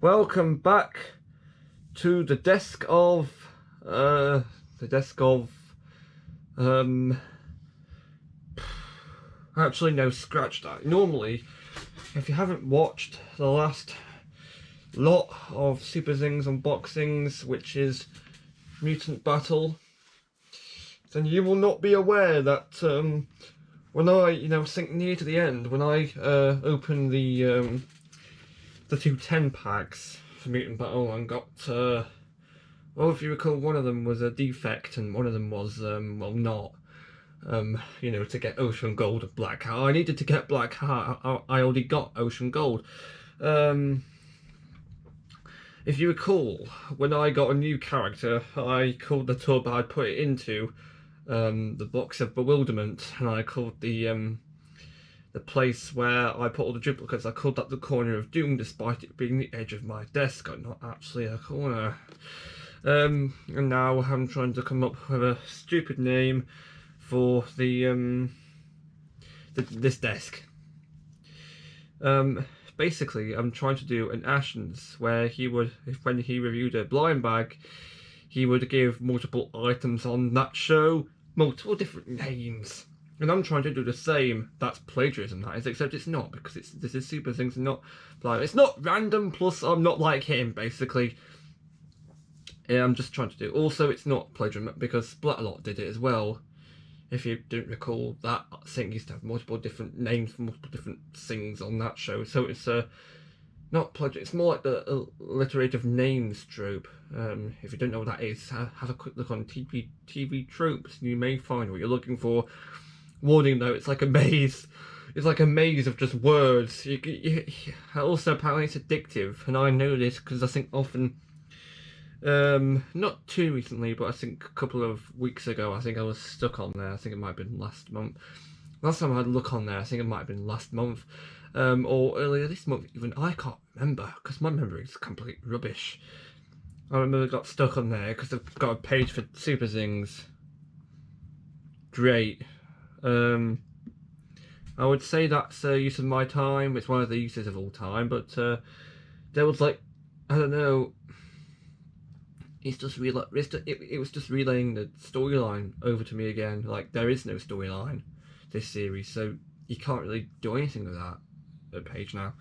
Welcome back to the desk of actually no, scratch that. Normally, if you haven't watched the last lot of Superthings unboxings, which is Mutant Battle, then you will not be aware that when I think near to the end, when I open the 210 packs for Mutant Battle and got well, if you recall, one of them was a defect and one of them was well, not to get Ocean Gold and Black Heart. I needed to get Black Heart. I already got Ocean Gold. If you recall, when I got a new character, I called the tub I'd put it into the box of bewilderment, and I called the place where I put all the duplicates, I called that the corner of doom, despite it being the edge of my desk and not actually a corner. And now I'm trying to come up with a stupid name for the this desk. Basically, I'm trying to do an Ashens where he would, when he reviewed a blind bag, he would give multiple items on that show, multiple different names. And I'm trying to do the same. That's plagiarism, that is, except it's not, because this is Superthings and not blind. It's not random, plus I'm not like him, basically. Yeah, I'm just trying to do. Also, it's not plagiarism because Splatterlot did it as well. If you don't recall, that thing used to have multiple different names for multiple different things on that show. So it's not plagiarism. It's more like the alliterative names trope. If you don't know what that is, have a quick look on TV tropes, and you may find what you're looking for. Warning though, it's like a maze. It's like a maze of just words. Also, apparently it's addictive, and I know this because I think often. Not too recently, but I think a couple of weeks ago, I think I was stuck on there. I think it might have been last month. Last time I had a look on there, I think it might have been last month, or earlier this month even. I can't remember, because my memory is complete rubbish. I remember I got stuck on there, because I've got a page for Superthings. Great. I would say that's a use of my time. It's one of the uses of all time, but there was like, I don't know, it was just relaying the storyline over to me again. Like, there is no storyline this series, so you can't really do anything with that page now.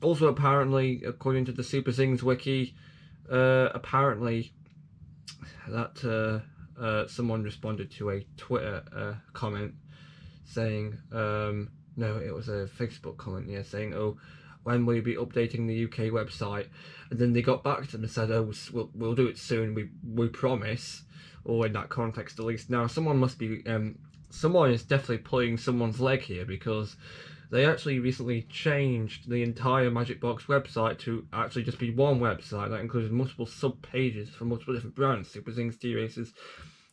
Also, apparently, according to the Superthings wiki, apparently that someone responded to a Twitter comment saying, no, it was a Facebook comment, yeah, saying, oh, when will you be updating the UK website? And then they got back to them and said, oh, we'll do it soon, we promise, or in that context at least. Now, someone must be, someone is definitely pulling someone's leg here, because they actually recently changed the entire Magic Box website to actually just be one website that included multiple sub-pages for multiple different brands, Superthings, T-Races,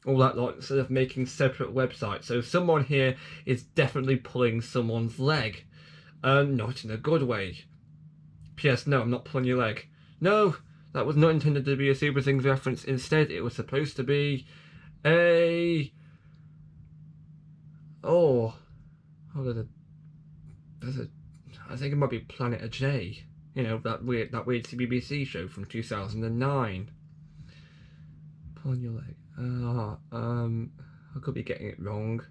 all that lot, instead of making separate websites. So someone here is definitely pulling someone's leg. Not in a good way. P.S. No, I'm not pulling your leg. No, that was not intended to be a Superthings reference. Instead, it was supposed to be a... I think it might be Planet of J. You know, that weird BBC show from 2009. Pulling your leg. I could be getting it wrong.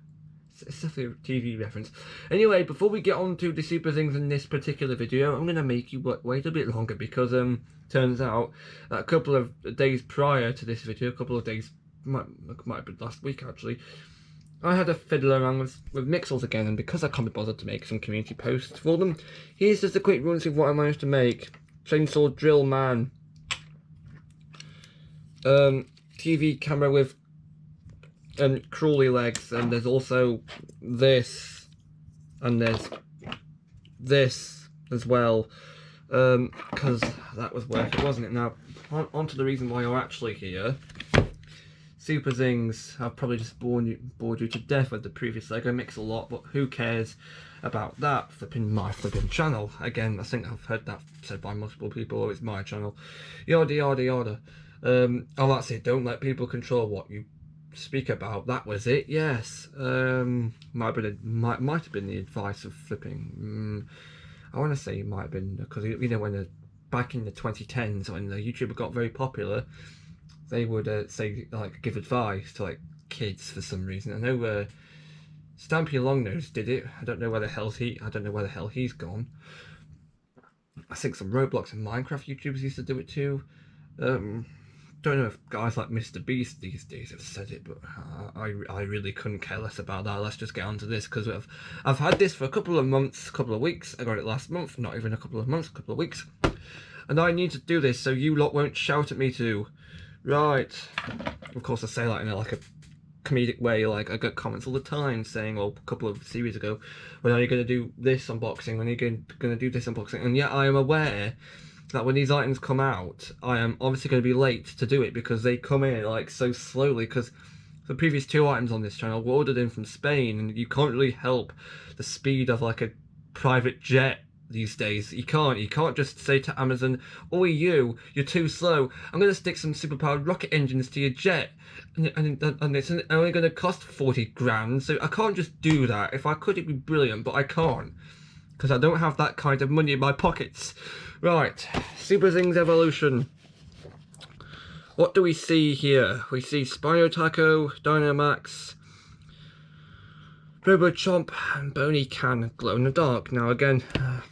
It's definitely a TV reference. Anyway, before we get on to the Superthings in this particular video, I'm going to make you wait a bit longer, because turns out that a couple of days prior to this video, a couple of days, might have been last week actually, I had a fiddle around with Mixels again, and because I can't be bothered to make some community posts for them, here's just a quick run through what I managed to make. Chainsaw Drill Man. TV camera with crawly legs, and there's also this, and there's this as well, because that was worth it, wasn't it? Now, on to the reason why you're actually here. Superthings, I've probably just bored you to death with the previous Lego Mix a lot, but who cares about that? My flipping channel. Again, I think I've heard that said by multiple people, oh, it's my channel. Yada yada yada. Oh, that's it, don't let people control what you speak about. That was it, yes. Might have been the advice of flipping. I want to say it might have been, because you know when a back in the 2010s when the YouTuber got very popular, they would say like give advice to like kids for some reason. I know Stampy Longnose did it. I don't know where the hell he's gone. I think some Roblox and Minecraft YouTubers used to do it too. Don't know if guys like Mr. Beast these days have said it, but I really couldn't care less about that. Let's just get on to this, because I've had this for a couple of weeks. I got it last month, not even a couple of months, a couple of weeks. And I need to do this so you lot won't shout at me too. Right. Of course I say that in like a comedic way, like I get comments all the time saying, well, a couple of series ago, when are you going to do this unboxing, when are you going to do this unboxing? And yet I am aware that when these items come out, I am obviously going to be late to do it, because they come in like so slowly, because the previous 2 items on this channel were ordered in from Spain, and you can't really help the speed of like a private jet these days. You can't just say to Amazon, "Oh, you're too slow, I'm going to stick some superpowered rocket engines to your jet, and it's only going to cost 40 grand, so I can't just do that. If I could, it'd be brilliant, but I can't, because I don't have that kind of money in my pockets." Right, Superthings Evolution. What do we see here? We see Spino Taco, Dynamax, Robochomp, and Bony Can glow in the dark. Now again,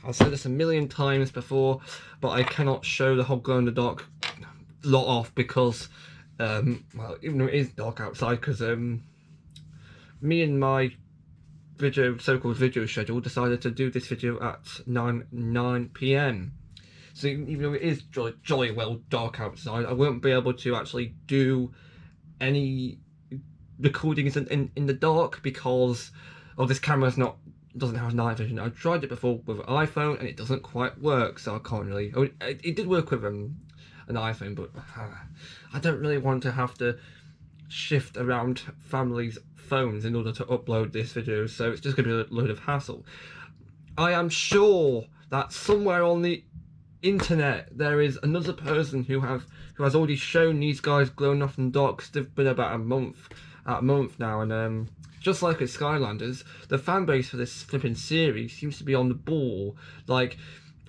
I've said this a million times before, but I cannot show the whole glow in the dark lot off because, well, even though it is dark outside, because me and my so-called video schedule decided to do this video at 9 p.m. So even though it is jolly well dark outside, I won't be able to actually do any recordings in the dark, because this camera's doesn't have night vision. I've tried it before with an iPhone and it doesn't quite work, so I can't really. It did work with an iPhone, but I don't really want to have to shift around families' phones in order to upload this video, so it's just going to be a load of hassle. I am sure that somewhere on the internet there is another person who has already shown these guys glowing off in the dark. They've been about a month now, and just like at Skylanders, the fan base for this flipping series seems to be on the ball. Like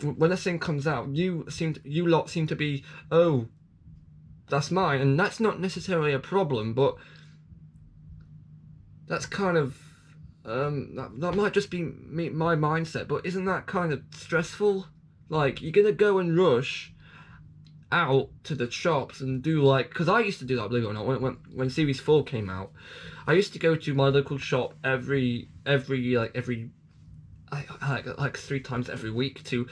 when this thing comes out, you lot seem to be, oh, that's mine, and that's not necessarily a problem, but that's kind of that might just be my mindset, but isn't that kind of stressful? Like, you're gonna go and rush out to the shops and do, like, because I used to do that, believe it or not, when Series 4 came out. I used to go to my local shop every 3 times every week to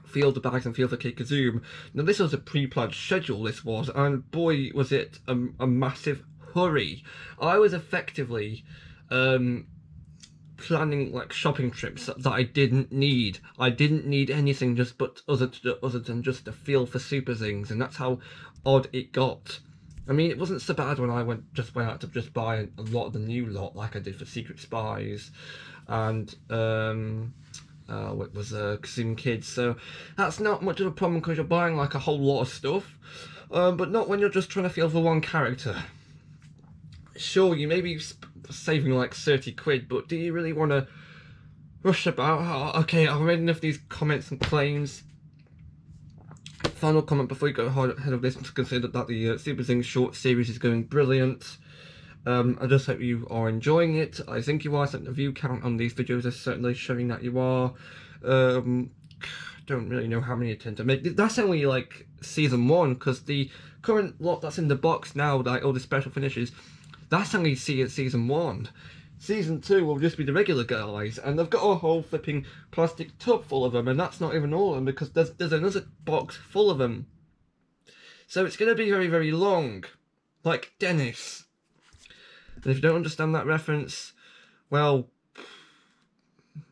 feel the bags and feel the Kazoom. Now this was a pre-planned schedule, this was, and boy was it a massive hurry. I was effectively planning like shopping trips that I didn't need. I didn't need anything other than just a feel for Superthings, and that's how odd it got. I mean, it wasn't so bad when I went out to just buy a lot of the new lot, like I did for Secret Spies, and what was Kazoom Kids. So that's not much of a problem because you're buying like a whole lot of stuff, but not when you're just trying to feel for one character. Sure, you may be saving like 30 quid, but do you really want to rush about? Oh, okay, I've read enough of these comments and claims. Final comment before you go ahead of this, to consider that the Superthings short series is going brilliant. I just hope you are enjoying it. I think you are. I think the view count on these videos is certainly showing that you are. Don't really know how many I tend to make. That's only like season 1, because the current lot that's in the box now, like all the special finishes, that's only season 1. Season 2 will just be the regular guys, and they've got a whole flipping plastic tub full of them, and that's not even all of them, because there's another box full of them. So it's going to be very, very long, like Dennis. And if you don't understand that reference, well,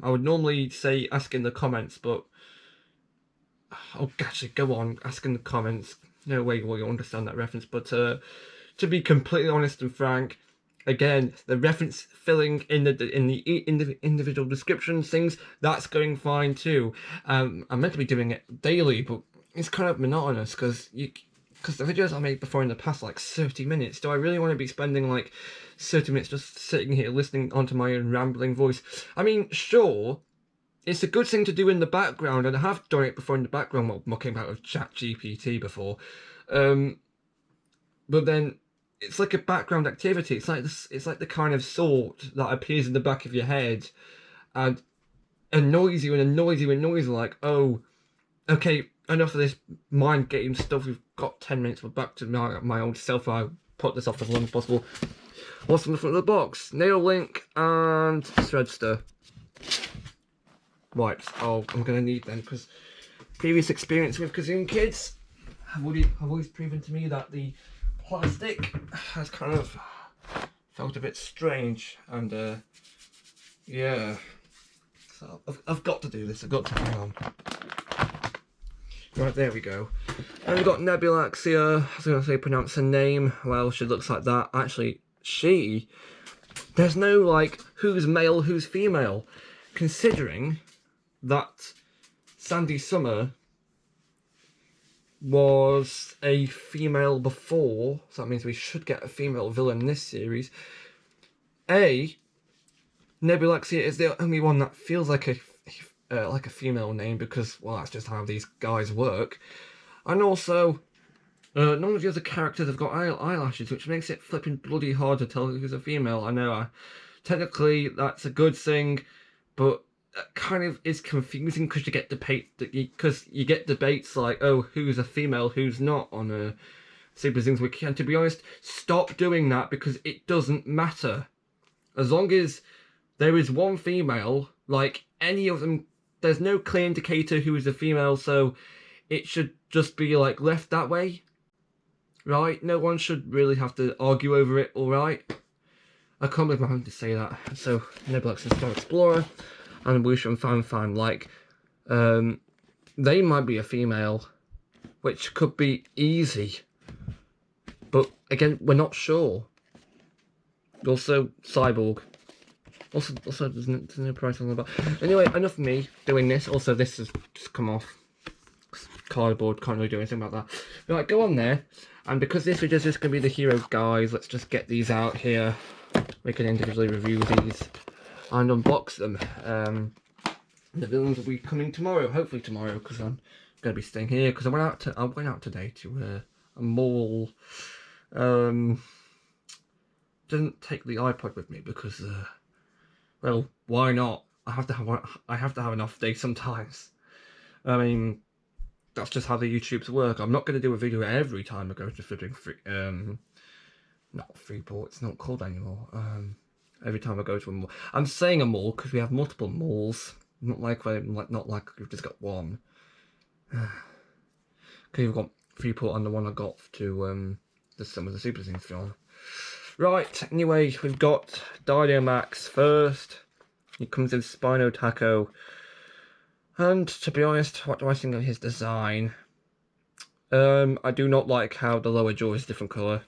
I would normally say ask in the comments, but oh, actually, go on, ask in the comments. No way will you understand that reference, but to be completely honest and frank, again, the reference filling in the individual descriptions, things, that's going fine too. I'm meant to be doing it daily, but it's kind of monotonous because the videos I made before in the past, like 30 minutes. Do I really want to be spending like 30 minutes just sitting here listening onto my own rambling voice? I mean, sure, it's a good thing to do in the background, and I have done it before in the background while mucking about with ChatGPT before. But then it's like a background activity. It's like this. It's like the kind of thought that appears in the back of your head, and annoys you and annoys you and annoys you. Like, oh, okay, enough of this mind game stuff. We've got 10 minutes. We're back to my old self. I put this off as long as possible. What's in the front of the box? Nail Link and Threadster. Wipes. Oh, I'm gonna need them because previous experience with Kazoom kids have always proven to me that the plastic has kind of felt a bit strange, and yeah, so I've got to do this. I've got to hang on. Right, there we go. And we've got Nebulaxia. I was going to say pronounce her name. Well, she looks like that. Actually, there's no like who's male, who's female, considering that Sandy Summer was a female before, so that means we should get a female villain in this series. Nebulaxia is the only one that feels like a female name because, well, that's just how these guys work. And also, none of the other characters have got eyelashes, which makes it flipping bloody hard to tell who's a female. I know, technically that's a good thing, but it kind of is confusing because you get debates like, oh, who's a female, who's not on a Superthings wiki. And to be honest, stop doing that because it doesn't matter. As long as there is one female, like any of them, there's no clear indicator who is a female, so it should just be like left that way, right? No one should really have to argue over it, alright? I can't believe I'm having to say that. So, Nebulax and Star Explorer and Woosh and Fan, like, they might be a female, which could be easy, but again, we're not sure. Also, Cyborg. Also, there's no price on the back. Anyway, enough of me doing this. Also, this has just come off cardboard. Can't really do anything about that. Right, go on there. And because this video is just going to be the hero guys, let's just get these out here. We can individually review these and unbox them. The villains will be coming tomorrow, hopefully tomorrow, because I'm going to be staying here. Because I went out today to a mall. Didn't take the iPod with me because, well, why not? I have to have an off day sometimes. I mean, that's just how the YouTubes work. I'm not going to do a video every time I go to flipping not Freeport. It's not called anymore. Every time I go to a mall, I'm saying a mall because we have multiple malls. Not like we've just got one. Because we've got Freeport and the one I got to some of the Superthings film. Right, anyway, we've got Dynamax first. He comes in Spino Taco. And to be honest, what do I think of his design? I do not like how the lower jaw is a different colour.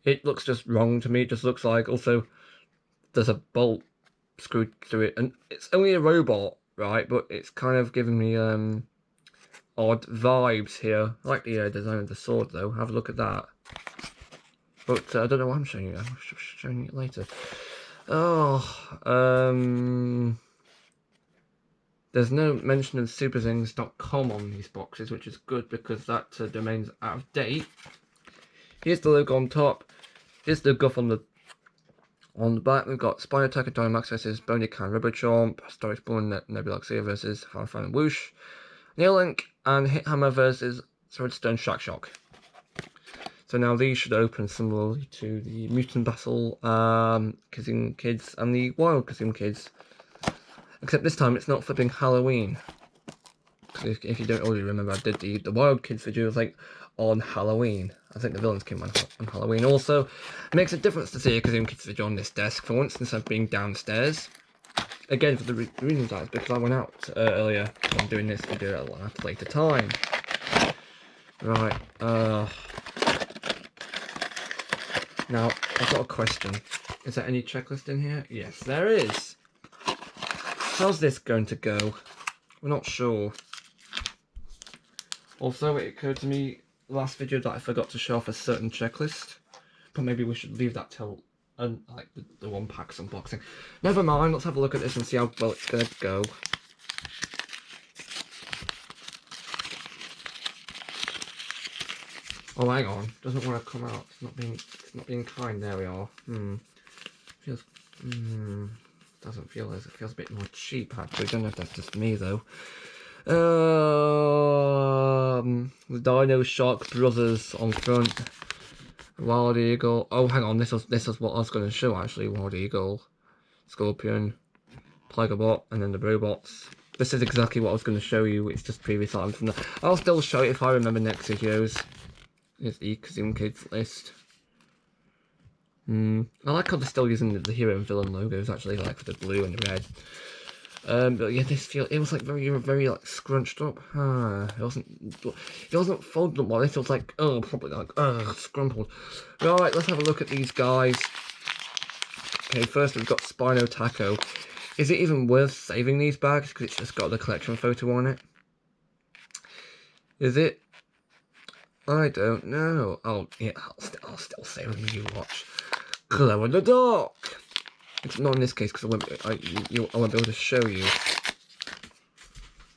It looks just wrong to me. It just looks like, also, there's a bolt screwed through it. And it's only a robot, right? But it's kind of giving me odd vibes here. I like the design of the sword, though. Have a look at that. But I don't know what I'm showing you. I'm showing it later. Oh, there's no mention of superthings.com on these boxes, which is good because that domain's out of date. Here's the logo on top. Here's the guff on the back. We've got Spino Taco Dynamax versus Bonycan Robochomp, Star Explorer Nebulaxia versus Fan and Whoosh, Nail Link and Hithammer versus Swordstone Shock. So now these should open similarly to the Mutant Battle Kazoom Kids and the Wild Kazoom Kids. Except this time it's not flipping Halloween. If you don't already remember, I did the Wild Kids video like on Halloween. I think the villains came on Halloween. Also, it makes a difference to see a Kazoom Kids video on this desk for once instead of being downstairs. Again, for the reason that is because I went out earlier. I'm doing this video at a later time. Right, now, I've got a question. Is there any checklist in here? Yes, there is. How's this going to go? We're not sure. Also, it occurred to me last video that I forgot to show off a certain checklist. But maybe we should leave that till and like the one pack's unboxing. Never mind, let's have a look at this and see how well it's gonna go. Oh, hang on, doesn't want to come out. It's not being kind. There we are. Feels doesn't feel as it feels a bit more cheap actually. Don't know if that's just me though. The Dino Shark Brothers on front. Wild Eagle. Oh, hang on. This was what I was going to show actually. Wild Eagle, Scorpion, Plagabot, and then the robots. This is exactly what I was going to show you. It's just previous items from there. I'll still show it if I remember next videos. Here's the Kazoom Kids list. I like how they're still using the hero and villain logos actually, like for the blue and the red. But yeah, it was like very like scrunched up. It wasn't folded up like this. It was like probably like scrumpled. Right, let's have a look at these guys. Okay, first we've got Spino Taco. Is it even worth saving these bags because it's just got the collection photo on it? Is it? I don't know. Oh yeah, I'll still save them. You watch. Glow in the dark. It's not in this case because I won't be able to show you.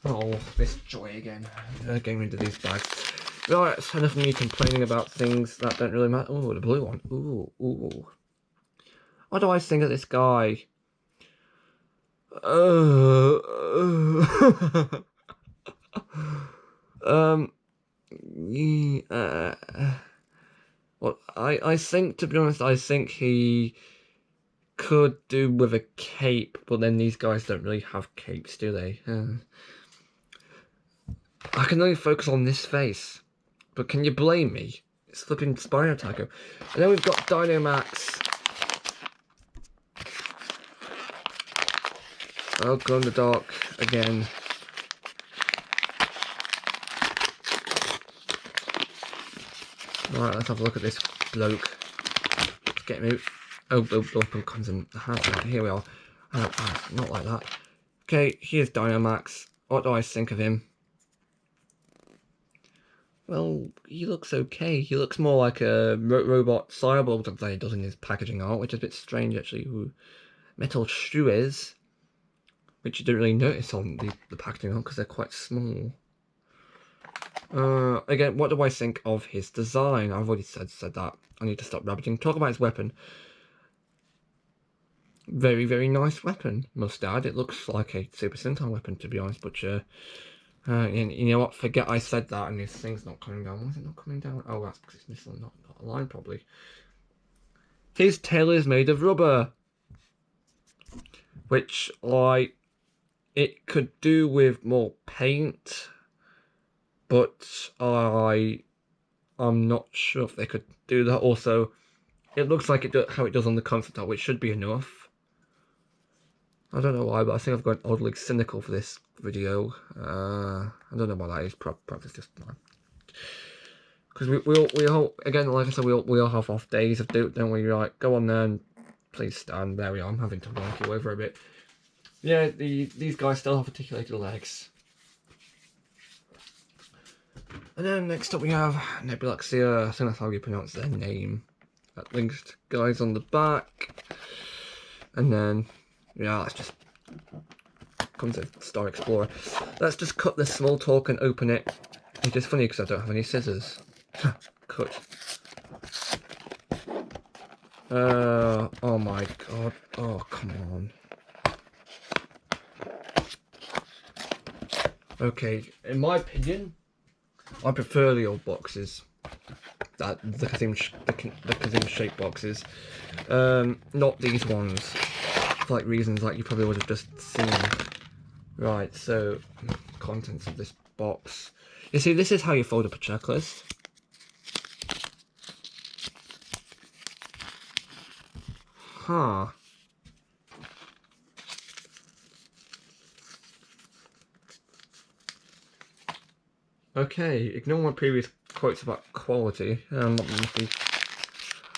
Oh, this joy again. Getting rid of these bags. Right, it's enough of me complaining about things that don't really matter. Oh, the blue one. Ooh. What do I think of this guy? Well, I think, to be honest, I think he could do with a cape, but then these guys don't really have capes, do they? I can only focus on this face, but can you blame me? It's flipping Spino Taco. And then we've got Dynamax. Oh, glow in the dark again. Alright, let's have a look at this bloke. Let's get him out. Oh, comes in the hand. Here we are. Not like that. Okay, here's Dynamax. What do I think of him? Well, he looks okay. He looks more like a robot cyborg than he does in his packaging art, which is a bit strange actually. Metal shoes, which you don't really notice on the packaging art because they're quite small. Again, what do I think of his design? I've already said that. I need to stop rabbiting. Talk about his weapon. Very nice weapon, must add. It looks like a Super Sentai weapon, to be honest, but you know what? Forget I said that, and this thing's not coming down. Why is it not coming down? Oh, that's because it's missing not a line, probably. His tail is made of rubber, which, like, it could do with more paint, but I'm not sure if they could do that. Also, it looks like how it does on the concept art, which should be enough. I don't know why, but I think I've gone oddly cynical for this video. I don't know why that is. Probably it's just because we all, again, like I said, we all have off days of don't we? Right, go on there and please stand. There we are. I'm having to wank you over a bit. Yeah, these guys still have articulated legs. And then next up we have Nebulaxia. I think that's how you pronounce their name. That linked guys on the back, and then. Yeah, let's just comes a Star Explorer. Let's just cut this small talk and open it. It's just funny because I don't have any scissors. Cut. Oh my god. Oh, come on. Okay, in my opinion, I prefer the old boxes. The Kazoom shaped boxes. Not these ones. For like reasons like you probably would have just seen. Right, so contents of this box. You see, this is how you fold up a checklist. Huh. Okay, ignore my previous quotes about quality. I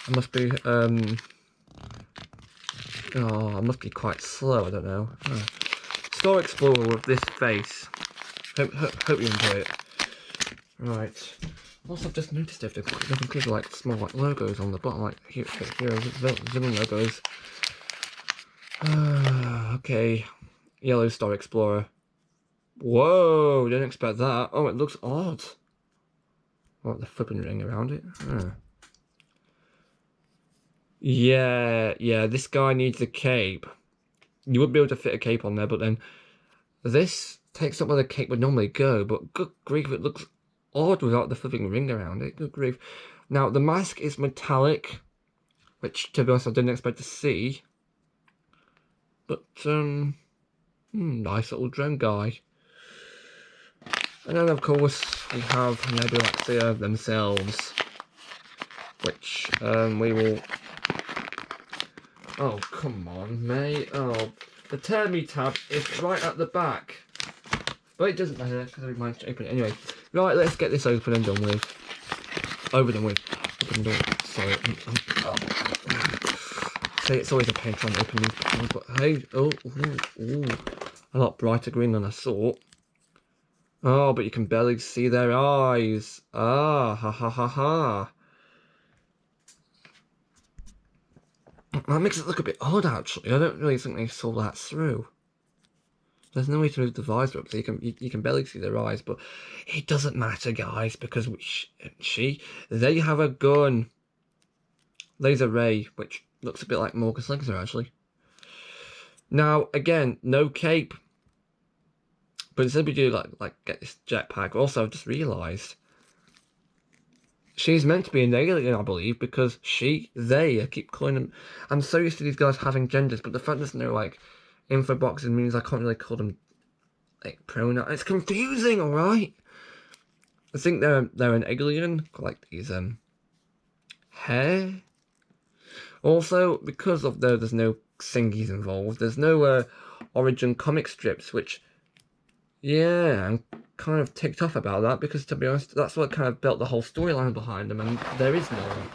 must be I must be quite slow, I don't know. Star Explorer with this face. Hope you enjoy it. Right. Also, I've just noticed they've included like small like logos on the bottom, like hero villain logos. Okay, Yellow Star Explorer. Whoa, didn't expect that. Oh, it looks odd. What, the flipping ring around it? Yeah, this guy needs a cape. You wouldn't be able to fit a cape on there, but then this takes up where the cape would normally go, but good grief, it looks odd without the flipping ring around it. Good grief. Now, the mask is metallic, which, to be honest, I didn't expect to see. But, nice little drone guy. And then, of course, we have Nebulaxia themselves, which, we will... Oh, come on, mate. Oh, the Tear Me tab is right at the back. But it doesn't matter, because I managed to open it anyway. Right, let's get this open and done with. Open and done. Sorry. See, it's always a pain trying to open these things, but hey, a lot brighter green than I thought. Oh, but you can barely see their eyes. Ah, ha ha ha ha. That makes it look a bit odd, actually. I don't really think they saw that through. There's no way to move the visor up, so you can barely see their eyes, but it doesn't matter, guys, because they have a gun. Laser ray, which looks a bit like Morgan's Laser, actually. Now, again, no cape. But instead we do like get this jetpack. Also, I've just realised she's meant to be an alien, I believe, because they, I keep calling them. I'm so used to these guys having genders, but the fact there's no like info boxes means I can't really call them like pronoun. It's confusing, all right. I think they're an alien, like these hair. Also, because of there's no singies involved, there's no origin comic strips, which, yeah, I'm kind of ticked off about that, because to be honest, that's what kind of built the whole storyline behind them, and there is none.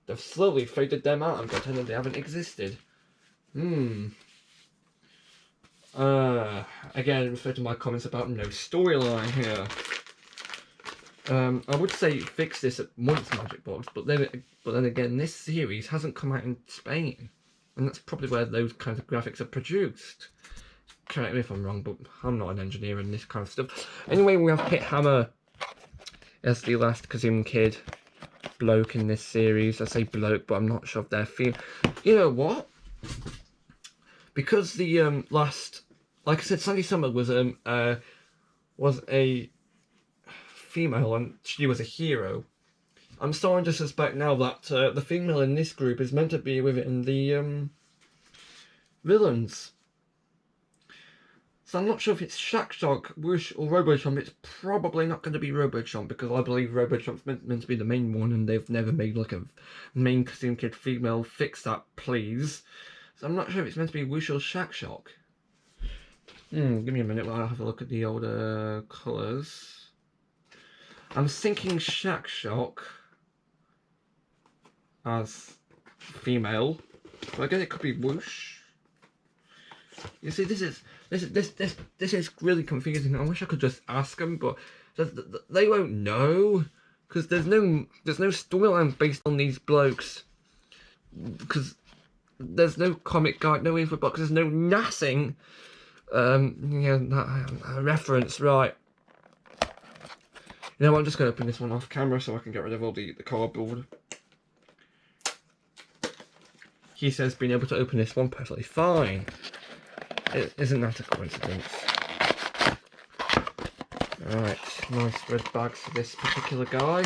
They've slowly faded them out and pretended they haven't existed. Again, refer to my comments about no storyline here. I would say fix this at once, Magic Box, but then again, this series hasn't come out in Spain, and that's probably where those kinds of graphics are produced. Correct me if I'm wrong, but I'm not an engineer in this kind of stuff. Anyway, we have Hit Hammer as the last Kazoom Kid bloke in this series. I say bloke, but I'm not sure if they're female. You know what? Because the last, like I said, Sandy Summer was a female and she was a hero. I'm starting to suspect now that the female in this group is meant to be within the villains. So I'm not sure if it's Shock, Whoosh, or Robochomp. It's probably not going to be Robochomp, because I believe Robochomp's meant to be the main one, and they've never made like a main Kazoom Kid female. Fix that, please. So I'm not sure if it's meant to be Whoosh or Shock. Give me a minute while I have a look at the older colours. I'm thinking Shock as female, but again it could be Whoosh. You see, this is really confusing. I wish I could just ask them, but they won't know, because there's no storyline based on these blokes, because there's no comic guide, no info box, there's no nothing. That reference, right? You know what, I'm just going to open this one off camera so I can get rid of all the cardboard. He says being able to open this one perfectly fine. Isn't that a coincidence? Right, nice red bags for this particular guy.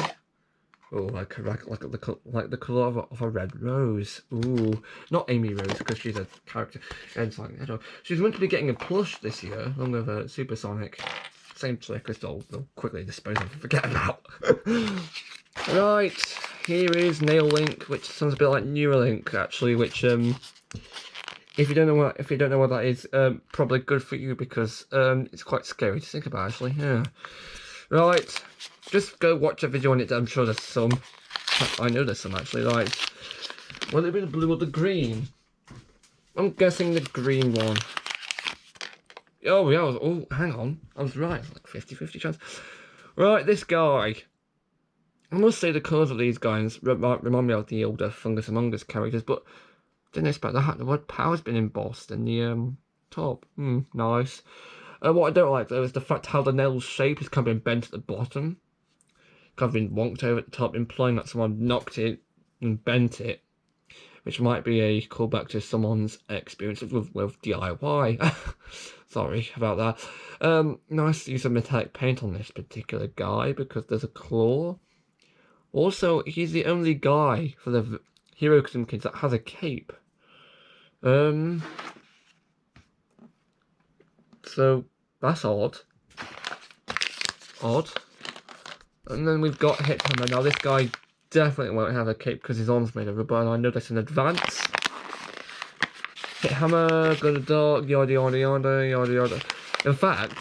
Oh, like the colour of a red rose. Ooh, not Amy Rose, because she's a character. And it's like, I don't know. She's meant to be getting a plush this year, along with Supersonic. Same trick, as they'll quickly dispose of and forget about. Right, here is Nail Link, which sounds a bit like Neuralink, actually, which if you don't know what that is, probably good for you, because it's quite scary to think about, actually. Yeah. Right, just go watch a video on it. I'm sure there's some. I know there's some, actually. Right, will it be the blue or the green? I'm guessing the green one. Oh yeah, oh, hang on, I was right. It's like 50-50 chance. Right, this guy. I must say the colours of these guys remind me of the older Fungus Among Us characters, but didn't expect that. The word power's been embossed in the top. Nice. What I don't like though is the fact how the nail's shape is kind of been bent at the bottom. Kind of been wonked over at the top, implying that someone knocked it and bent it. Which might be a callback to someone's experience with DIY. Sorry about that. Nice use of metallic paint on this particular guy because there's a claw. Also, he's the only guy for the Hero Kazoom Kids that has a cape. So that's odd. And then we've got Hithammer. Now this guy definitely won't have a cape because his arm's made of rubber, and I know this in advance. Hithammer, Glow in the Dark, yada yada yada yada yada. In fact,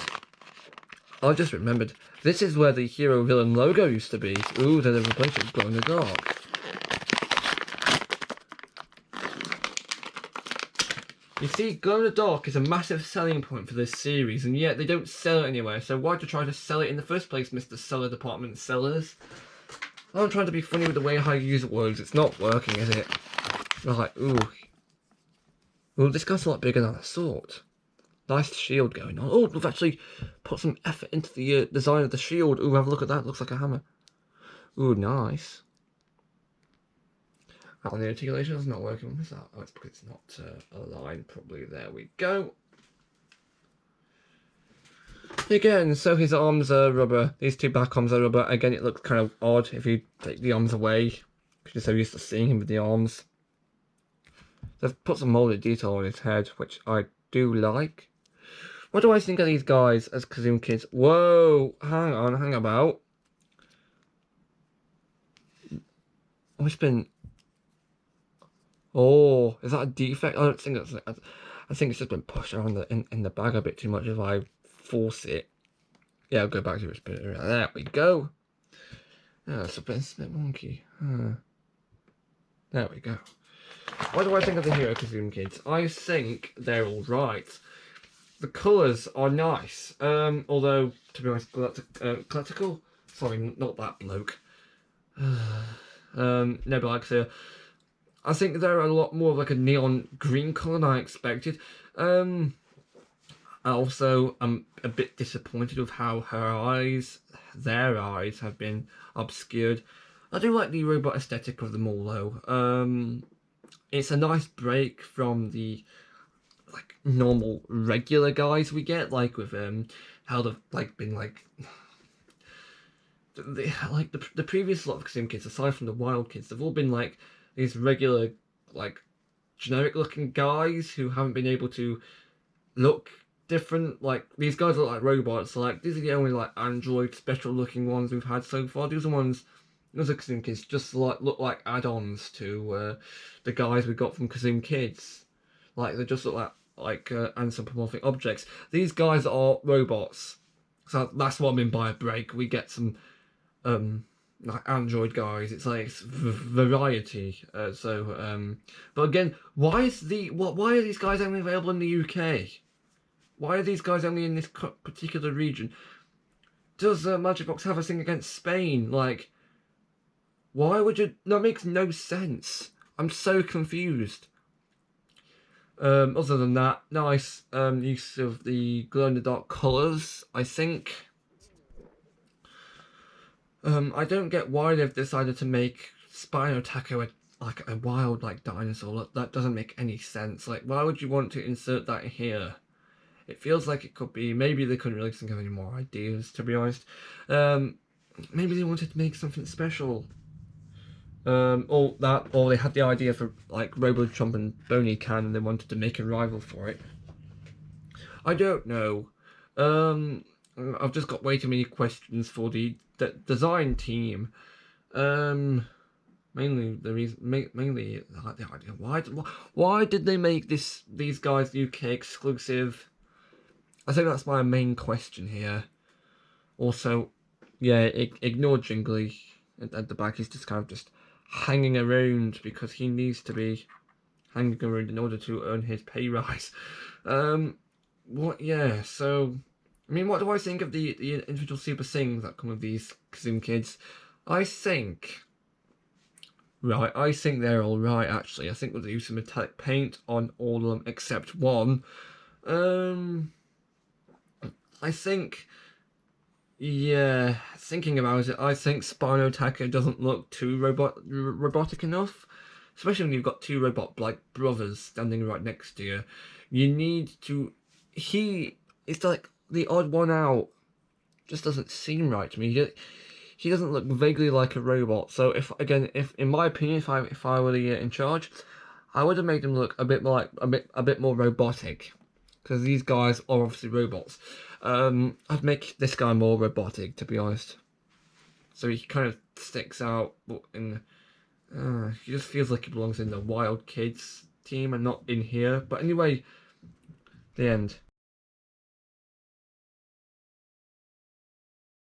I just remembered, this is where the hero villain logo used to be. Ooh, then they've replaced it with Glow in the Dark. You see, Glow in the Dark is a massive selling point for this series, and yet they don't sell it anywhere, so why'd you try to sell it in the first place, Mr. Seller Department Sellers? I'm trying to be funny with the way I use words, it's not working, is it? You're like, ooh. Ooh, this guy's a lot bigger than I thought. Nice shield going on. Oh, we've actually put some effort into the design of the shield. Ooh, have a look at that, looks like a hammer. Ooh, nice. Oh, the articulation is not working. What is that? Oh, it's because it's not aligned properly. There we go. Again, so his arms are rubber. These two back arms are rubber. Again, it looks kind of odd if you take the arms away, because you're so used to seeing him with the arms. They've put some molded detail on his head, which I do like. What do I think of these guys as Kazoom Kids? Whoa, hang about. Oh, it's been... Oh, is that a defect? I don't think that's... I think it's just been pushed around in the bag a bit too much if I force it. Yeah, I'll go back to its bit. There we go. Yeah, it's a bit wonky. There we go. What do I think of the Hero Kazoom Kids? I think they're alright. The colours are nice. Although, to be honest, Galactical? Sorry, not that bloke. Nebulaxia. I think they're a lot more like a neon green colour than I expected. I also am a bit disappointed with how their eyes have been obscured. I do like the robot aesthetic of them all though. It's a nice break from the like normal regular guys we get, like with how they've like been like the previous lot of Kazoom Kids, aside from the Wild Kids, they've all been like these regular, like, generic looking guys who haven't been able to look different. Like, these guys look like robots, so, like, these are the only, like, android special looking ones we've had so far. These are ones, those are Kazoom Kids, just, like, look like add-ons to, the guys we got from Kazoom Kids. Like, they just look like anthropomorphic objects. These guys are robots. So that's what I mean by a break. We get some, like android guys. It's like variety. But again, why are these guys only available in the UK? Why are these guys only in this particular region? Does Magic Box have a thing against Spain? Like, why would you? That makes no sense. I'm so confused. Other than that, nice use of the glow-in-the-dark colours, I think. I don't get why they've decided to make Spino Taco a wild like dinosaur. That doesn't make any sense. Like, why would you want to insert that here? It feels like it could be. Maybe they couldn't really think of any more ideas, to be honest. Maybe they wanted to make something special. Or they had the idea for like Robochomp and Boney Can, and they wanted to make a rival for it. I don't know. I've just got way too many questions for the design team. Mainly the reason, mainly like the idea. Why did they make these guys UK exclusive? I think that's my main question here. Also, yeah, ignore Jingly at the back. He's just kind of just hanging around because he needs to be hanging around in order to earn his pay rise. Yeah, so I mean, what do I think of the individual super things that come with these Kazoom kids? I think... Right, I think they're alright, actually. I think we'll use some metallic paint on all of them except one. I think... Yeah, thinking about it, I think Spino Attacker doesn't look too robotic enough. Especially when you've got two robot-like brothers standing right next to you. You need to... It's like the odd one out. Just doesn't seem right to me. He doesn't look vaguely like a robot. So if in my opinion, if I were in charge, I would have made him look a bit more like a bit more robotic, because these guys are obviously robots. I'd make this guy more robotic, to be honest. So he kind of sticks out, but he just feels like he belongs in the Wild Kids team and not in here. But anyway, the end.